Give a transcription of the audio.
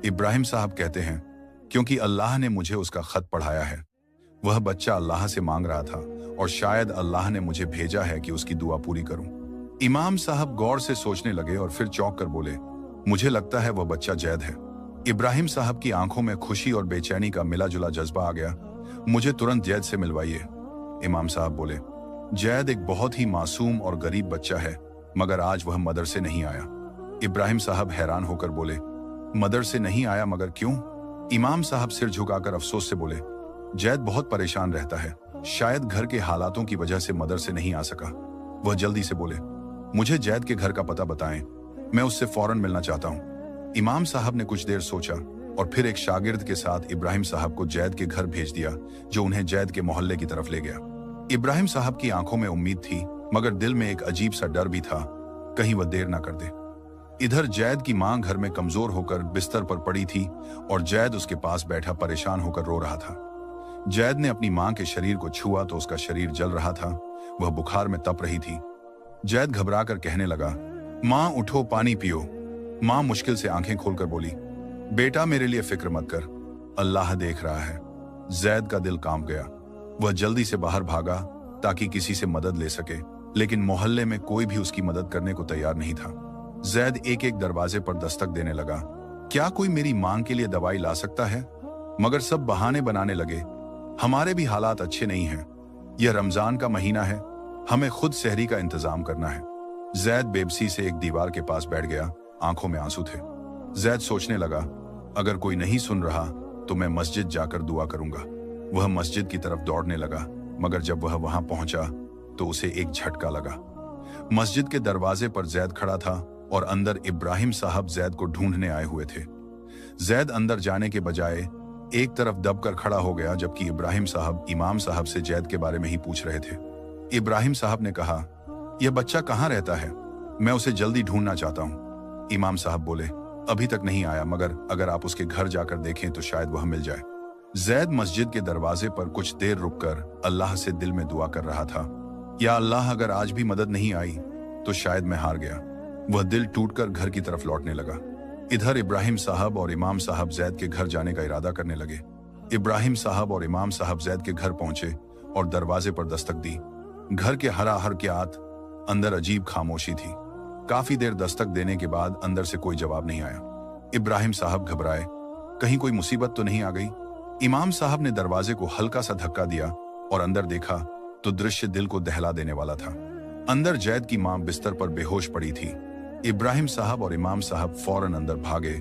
इब्राहिम साहब कहते हैं, क्योंकि अल्लाह ने मुझे उसका खत पढ़ाया है। वह बच्चा अल्लाह से मांग रहा था और शायद अल्लाह ने मुझे भेजा है कि उसकी दुआ पूरी करूं। इमाम साहब गौर से सोचने लगे और फिर चौंक कर बोले, मुझे लगता है वह बच्चा जैद है। इब्राहिम साहब की आंखों में खुशी और बेचैनी का मिला जुला जज्बा आ गया। मुझे तुरंत जैद से मिलवाइए। इमाम साहब बोले, जैद एक बहुत ही मासूम और गरीब बच्चा है, मगर आज वह मदरसे नहीं आया। इब्राहिम साहब हैरान होकर बोले, मदरसे नहीं आया मगर क्यों? इमाम साहब सिर झुकाकर अफसोस से बोले, जैद बहुत परेशान रहता है, शायद घर के हालातों की वजह से मदरसे नहीं आ सका। वह जल्दी से बोले, मुझे जैद के घर का पता बताएं, मैं उससे फौरन मिलना चाहता हूं। इमाम साहब ने कुछ देर सोचा और फिर एक शागिर्द के साथ इब्राहिम साहब को जैद के घर भेज दिया, जो उन्हें जैद के मोहल्ले की तरफ ले गया। इब्राहिम साहब की आंखों में उम्मीद थी, मगर दिल में एक अजीब सा डर भी था, कहीं वह देर ना कर दे। इधर जैद की मां घर में कमजोर होकर बिस्तर पर पड़ी थी और जैद उसके पास बैठा परेशान होकर रो रहा था। जैद ने अपनी मां के शरीर को छुआ तो उसका शरीर जल रहा था, वह बुखार में तप रही थी। जैद घबरा कर कहने लगा, मां उठो, पानी पियो। मां मुश्किल से आंखें खोलकर बोली, बेटा मेरे लिए फिक्र मत कर, अल्लाह देख रहा है। जैद का दिल कांप गया। वह जल्दी से बाहर भागा ताकि किसी से मदद ले सके, लेकिन मोहल्ले में कोई भी उसकी मदद करने को तैयार नहीं था। जैद एक एक दरवाजे पर दस्तक देने लगा, क्या कोई मेरी मांग के लिए दवाई ला सकता है? मगर सब बहाने बनाने लगे, हमारे भी हालात अच्छे नहीं हैं, यह रमजान का महीना है, हमें खुद सहरी का इंतजाम करना है। जैद बेबसी से एक दीवार के पास बैठ गया, आंखों में आंसू थे। जैद सोचने लगा, अगर कोई नहीं सुन रहा तो मैं मस्जिद जाकर दुआ करूंगा। वह मस्जिद की तरफ दौड़ने लगा, मगर जब वह वहां पहुंचा तो उसे एक झटका लगा। मस्जिद के दरवाजे पर जैद खड़ा था और अंदर इब्राहिम साहब जैद को ढूंढने आए हुए थे। जैद अंदर जाने के बजाय एक तरफ दबकर खड़ा हो गया, जबकि इब्राहिम साहब इमाम साहब से जैद के बारे में ही पूछ रहे थे। इब्राहिम साहब ने कहा, यह बच्चा कहाँ रहता है? मैं उसे जल्दी ढूंढना चाहता हूँ। इमाम साहब बोले, अभी तक नहीं आया, मगर अगर आप उसके घर जाकर देखें तो शायद वह मिल जाए। जैद मस्जिद के दरवाजे पर कुछ देर रुककर अल्लाह से दिल में दुआ कर रहा था, या अल्लाह, अगर आज भी मदद नहीं आई तो शायद मैं हार गया। वह दिल टूटकर घर की तरफ लौटने लगा। इधर इब्राहिम साहब और इमाम साहब जैद के घर जाने का इरादा करने लगे। इब्राहिम साहब और इमाम साहब जैद के घर पहुंचे और दरवाजे पर दस्तक दी। घर के हरा हरकयात, अंदर अजीब खामोशी थी। काफी देर दस्तक देने के बाद अंदर से कोई जवाब नहीं आया। इब्राहिम साहब घबराए, कहीं कोई मुसीबत तो नहीं आ गई? इमाम साहब ने दरवाजे को हल्का सा धक्का दिया और अंदर देखा तो दृश्य दिल को दहला देने वाला था। अंदर जैद की मां बिस्तर पर बेहोश पड़ी थी। इब्राहिम साहब और इमाम साहब फौरन अंदर भागे